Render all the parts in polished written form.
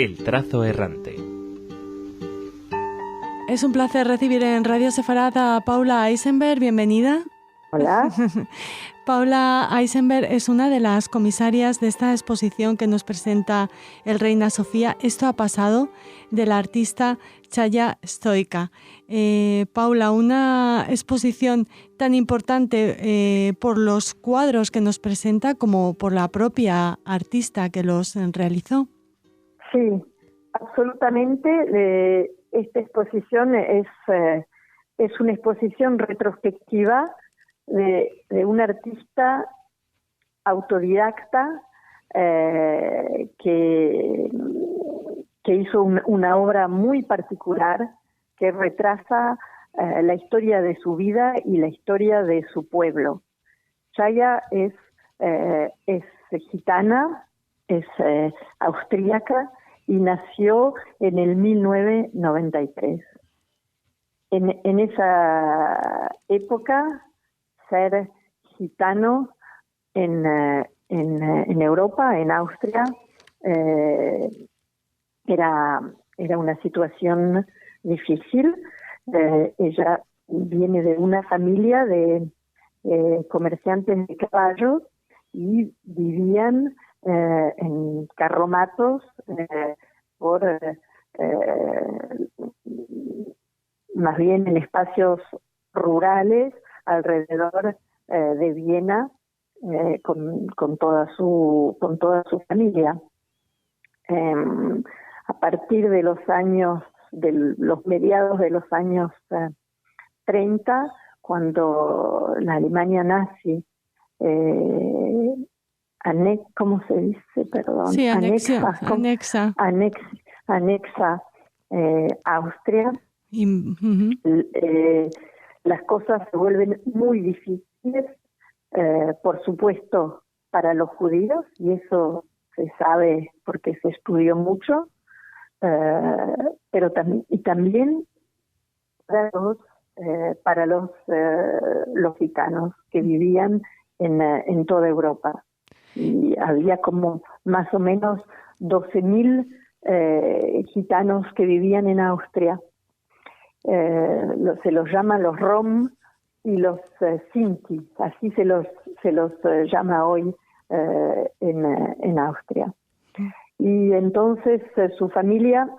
El trazo errante. Es un placer recibir en Radio Sefarad a Paula Eisenberg. Bienvenida. Hola. Paula Eisenberg es una de las comisarias de esta exposición que nos presenta el Reina Sofía. Esto ha pasado, de la artista Chaya Stoica. Paula, una exposición tan importante por los cuadros que nos presenta como por la propia artista que los realizó. Sí, absolutamente. Esta exposición es una exposición retrospectiva de un artista autodidacta que hizo una obra muy particular que retrasa la historia de su vida y la historia de su pueblo. Chaya es gitana, es austríaca y nació en el 1993. En esa época, ser gitano en Europa, en Austria, era una situación difícil. Ella viene de una familia de comerciantes de caballos y vivían en carromatos más bien en espacios rurales alrededor de Viena, con toda su familia. A partir de los mediados de los años 30, cuando la Alemania nazi ¿cómo se dice? Perdón. Sí, anexa Austria. Las cosas se vuelven muy difíciles, por supuesto, para los judíos, y eso se sabe porque se estudió mucho, pero también para los gitanos que vivían en toda Europa. Y había como más o menos 12.000 gitanos que vivían en Austria. Se los llama los Rom y los Sinti, así se los llama hoy en Austria. Y entonces su familia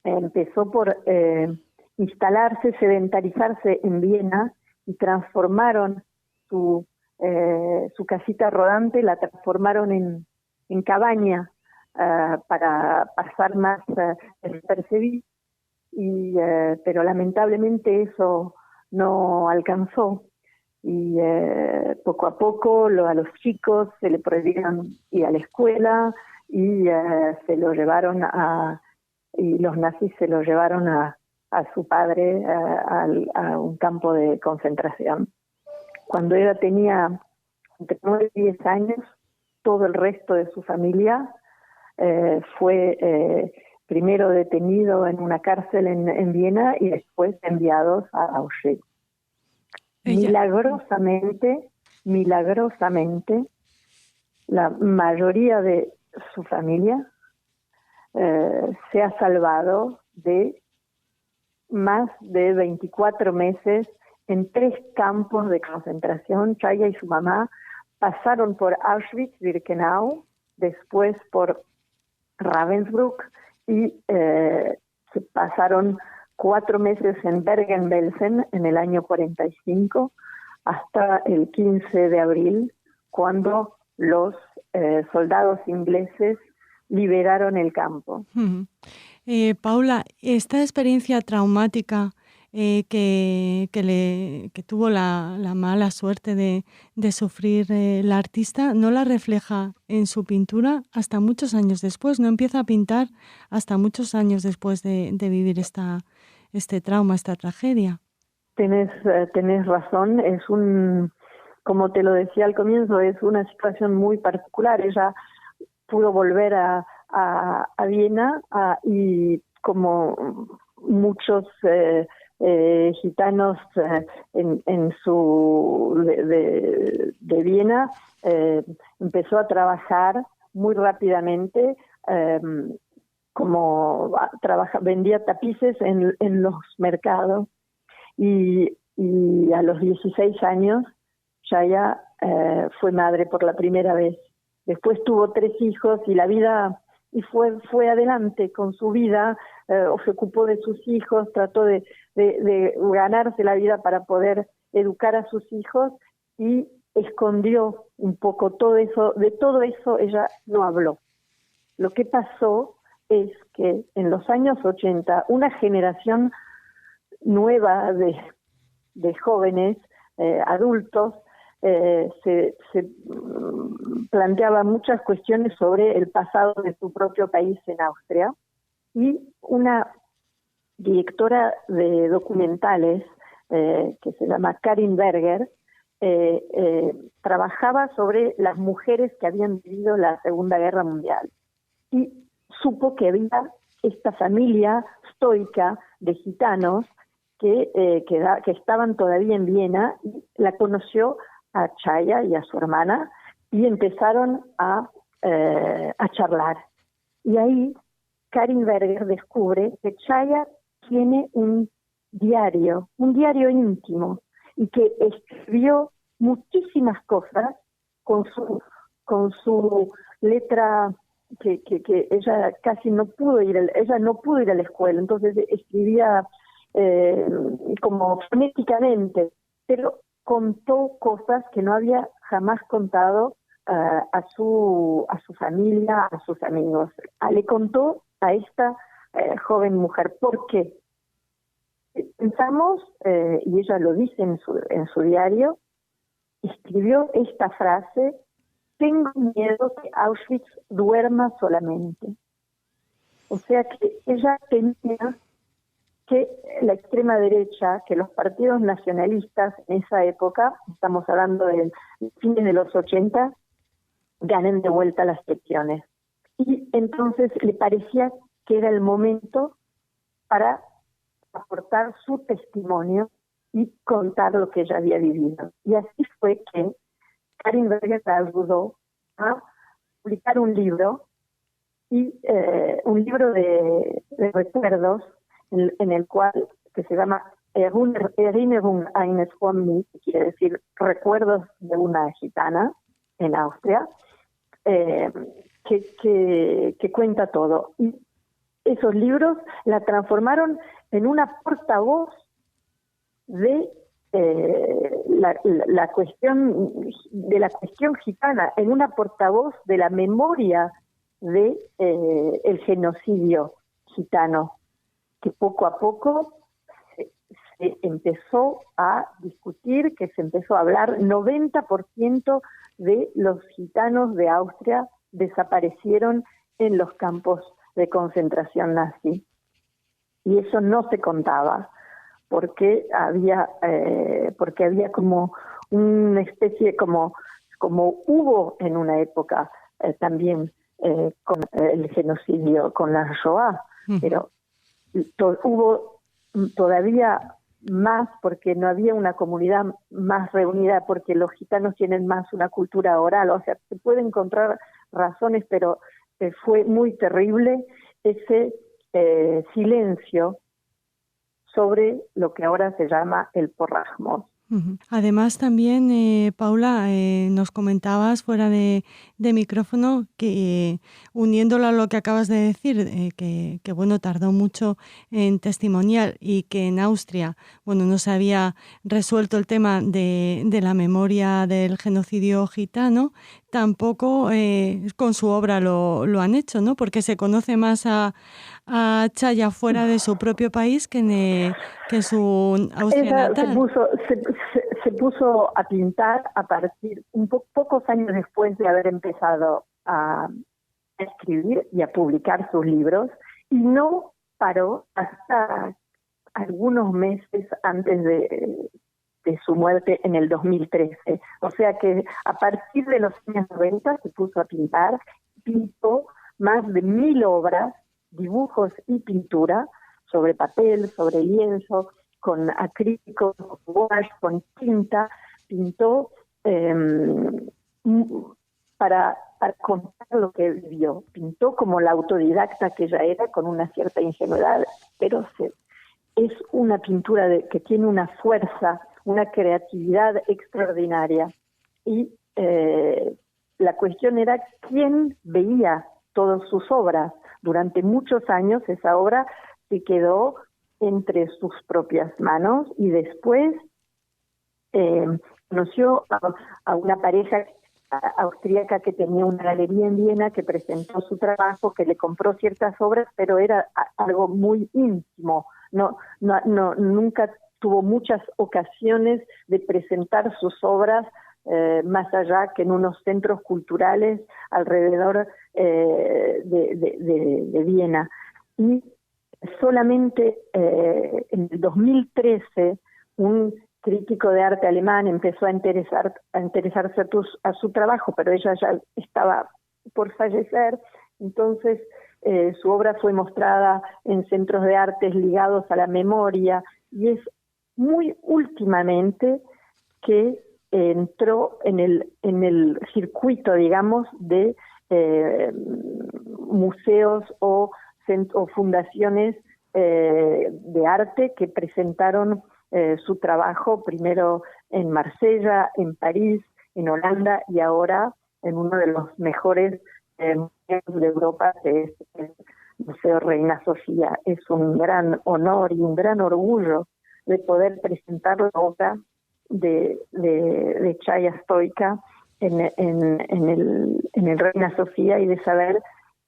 empezó por instalarse, sedentarizarse en Viena, y transformaron su casita rodante, la transformaron en cabaña para pasar más despercibido. Pero lamentablemente eso no alcanzó, y poco a poco a los chicos se le prohibieron ir a la escuela, y los nazis se lo llevaron a su padre a un campo de concentración. Cuando ella tenía entre 9 y 10 años, todo el resto de su familia fue primero detenido en una cárcel en Viena y después enviados a Auschwitz. Milagrosamente, la mayoría de su familia se ha salvado de más de 24 meses en 3 campos de concentración. Chaya y su mamá pasaron por Auschwitz-Birkenau, después por Ravensbrück, y se pasaron 4 meses en Bergen-Belsen en el año 45, hasta el 15 de abril, cuando los soldados ingleses liberaron el campo. Paula, esta experiencia traumática que tuvo la mala suerte de sufrir la artista, no la refleja en su pintura hasta muchos años después, no empieza a pintar hasta muchos años después de vivir este trauma, esta tragedia. Tenés razón, como te lo decía al comienzo, es una situación muy particular. Ella pudo volver a Viena, y como muchos gitanos de Viena, empezó a trabajar muy rápidamente vendía tapices en los mercados y a los 16 años Chaya fue madre por la primera vez. Después tuvo 3 hijos y la vida y fue adelante con su vida, se ocupó de sus hijos, trató de ganarse la vida para poder educar a sus hijos y escondió un poco todo eso. De todo eso ella no habló. Lo que pasó es que en los años 80 una generación nueva de jóvenes, adultos, se planteaba muchas cuestiones sobre el pasado de su propio país en Austria, y una directora de documentales que se llama Karin Berger trabajaba sobre las mujeres que habían vivido la Segunda Guerra Mundial y supo que había esta familia estoica de gitanos que estaban todavía en Viena, y la conoció a Chaya y a su hermana y empezaron a charlar. Y ahí Karin Berger descubre que Chaya tiene un diario íntimo, y que escribió muchísimas cosas con su letra que ella casi no pudo ir a la escuela, entonces escribía como fonéticamente, pero contó cosas que no había jamás contado a su familia, a sus amigos. Le contó a esta joven mujer. ¿Por qué? Pensamos, y ella lo dice en su diario, escribió esta frase: tengo miedo que Auschwitz duerma solamente. O sea que ella tenía que la extrema derecha, que los partidos nacionalistas en esa época, estamos hablando del fines de los 80, ganen de vuelta las elecciones. Y entonces le parecía que era el momento para aportar su testimonio y contar lo que ella había vivido. Y así fue que Karin Berger la ayudó a publicar un libro, y un libro de recuerdos, en el cual, que se llama Erinnerung eines Romni, que quiere decir recuerdos de una gitana en Austria, que cuenta todo. Y esos libros la transformaron en una portavoz de la cuestión gitana, en una portavoz de la memoria de el genocidio gitano, que poco a poco se empezó a discutir, que se empezó a hablar. 90% de los gitanos de Austria desaparecieron en los campos de concentración nazi, y eso no se contaba porque había como una especie, como hubo en una época también con el genocidio, con la Shoah, pero hubo todavía más porque no había una comunidad más reunida, porque los gitanos tienen más una cultura oral. O sea, se puede encontrar razones, pero fue muy terrible ese silencio sobre lo que ahora se llama el porrajmos. Además también, Paula, nos comentabas fuera de micrófono que, uniéndolo a lo que acabas de decir, que bueno, tardó mucho en testimoniar, y que en Austria, bueno, no se había resuelto el tema de la memoria del genocidio gitano. Tampoco con su obra lo han hecho, ¿no? Porque se conoce más a Chaya fuera de su propio país que en su Austria natal. Se puso a pintar a partir pocos años después de haber empezado a escribir y a publicar sus libros, y no paró hasta algunos meses antes de su muerte en el 2013. O sea que a partir de los años 90 se puso a pintar, pintó más de 1000 obras, dibujos y pintura sobre papel, sobre lienzo, con acrílico, con gouache, con tinta. Pintó para para contar lo que vivió. Pintó como la autodidacta que ella era, con una cierta ingenuidad, pero es una pintura que tiene una fuerza, una creatividad extraordinaria. Y la cuestión era quién veía todas sus obras. Durante muchos años esa obra se quedó entre sus propias manos y después conoció a una pareja austríaca que tenía una galería en Viena, que presentó su trabajo, que le compró ciertas obras, pero era algo muy íntimo. Nunca tuvo muchas ocasiones de presentar sus obras más allá que en unos centros culturales alrededor de Viena. Y solamente en el 2013 un crítico de arte alemán empezó a interesarse a su trabajo, pero ella ya estaba por fallecer. Entonces su obra fue mostrada en centros de artes ligados a la memoria, y es muy últimamente que entró en el circuito, digamos, de museos o fundaciones de arte que presentaron su trabajo primero en Marsella, en París, en Holanda, y ahora en uno de los mejores museos de Europa, que es el Museo Reina Sofía. Es un gran honor y un gran orgullo de poder presentar la obra de Chaya Stoica en el Reina Sofía, y de saber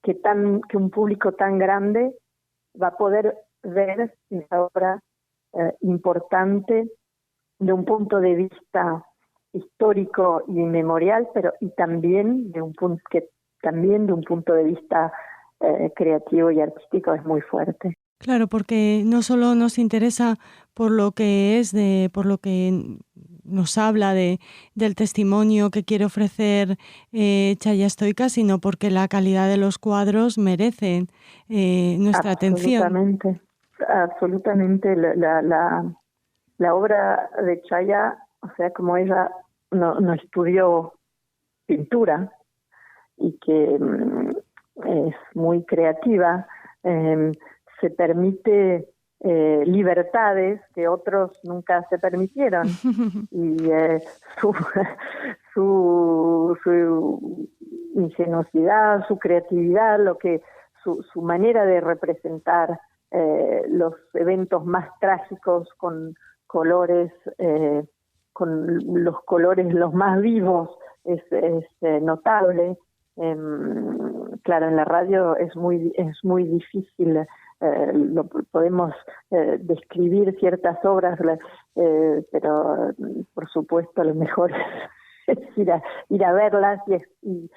que un público tan grande va a poder ver esa obra importante de un punto de vista histórico y memorial, pero también de un punto de vista creativo y artístico es muy fuerte. Claro, porque no solo nos interesa por lo que por lo que nos habla del testimonio que quiere ofrecer Chaya Stoica, sino porque la calidad de los cuadros merecen nuestra atención. Absolutamente. La obra de Chaya, o sea, como ella no estudió pintura y que es muy creativa, se permite libertades que otros nunca se permitieron. Y su ingenuidad, su creatividad, su manera de representar los eventos más trágicos con colores, con los colores los más vivos, es notable. Claro, en la radio es muy difícil. Podemos describir ciertas obras, pero por supuesto lo mejor es ir a verlas y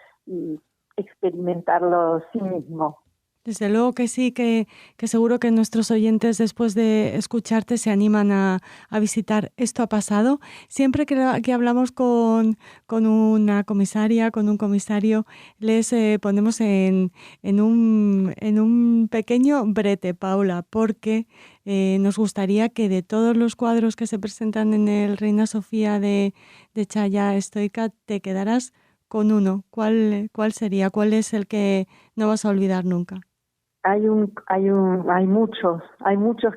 experimentarlo sí mismo. Desde luego que sí, que seguro que nuestros oyentes, después de escucharte, se animan a visitar Esto ha pasado. Siempre que hablamos con una comisaria, con un comisario, les ponemos en un pequeño brete, Paula, porque nos gustaría que de todos los cuadros que se presentan en el Reina Sofía de Chaya Stoica te quedaras con uno. ¿Cuál sería? ¿Cuál es el que no vas a olvidar nunca? Hay muchos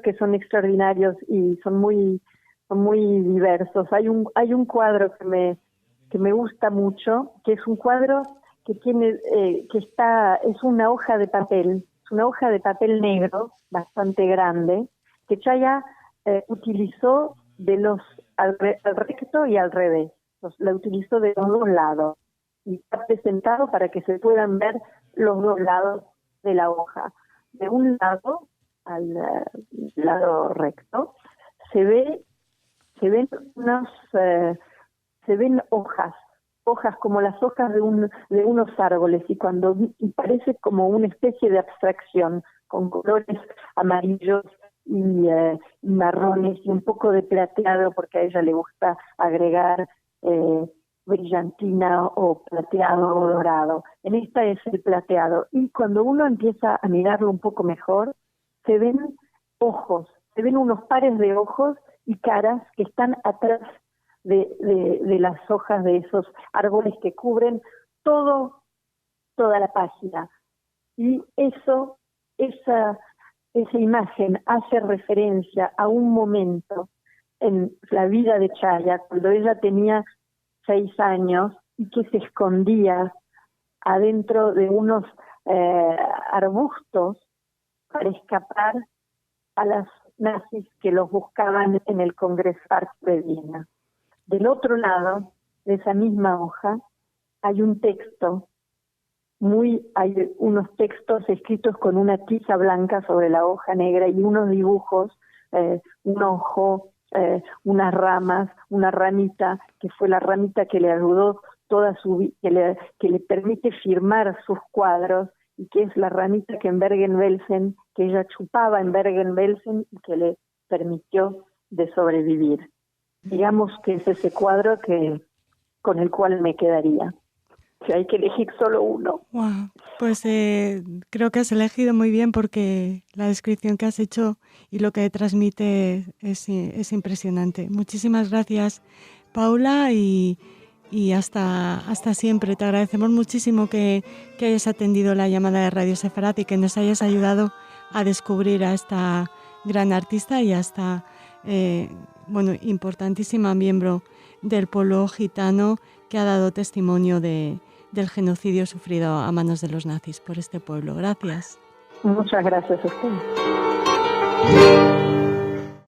que son extraordinarios y son muy diversos. Hay un cuadro que me gusta mucho, que es un cuadro que tiene es una hoja de papel, es una hoja de papel negro bastante grande, que Chaya utilizó al recto y al revés. La utilizó de los dos lados y está presentado para que se puedan ver los dos lados de la hoja. De un lado, al lado recto, se ven hojas como las hojas de unos árboles, y parece como una especie de abstracción con colores amarillos y marrones y un poco de plateado, porque a ella le gusta agregar brillantina o plateado o dorado. En esta es el plateado, y cuando uno empieza a mirarlo un poco mejor, se ven ojos, se ven unos pares de ojos y caras que están atrás de las hojas de esos árboles que cubren todo toda la página. Y esa imagen hace referencia a un momento en la vida de Chaya, cuando ella tenía 6 años y que se escondía adentro de unos arbustos para escapar a las nazis que los buscaban en el Kongresspark de Viena. Del otro lado de esa misma hoja hay un texto, hay unos textos escritos con una tiza blanca sobre la hoja negra y unos dibujos, un ojo, unas ramas, una ramita, que fue la ramita que le ayudó toda su vida, que le permite firmar sus cuadros, y que es la ramita que en Bergen-Belsen, que ella chupaba en Bergen-Belsen y que le permitió de sobrevivir. Digamos que es ese cuadro con el cual me quedaría. Si hay que elegir solo uno. Wow. Pues creo que has elegido muy bien, porque la descripción que has hecho y lo que transmite es impresionante. Muchísimas gracias, Paula, y hasta siempre. Te agradecemos muchísimo que hayas atendido la llamada de Radio Sefarat y que nos hayas ayudado a descubrir a esta gran artista y a esta importantísima miembro del pueblo gitano, que ha dado testimonio del genocidio sufrido a manos de los nazis por este pueblo. Gracias. Muchas gracias a usted.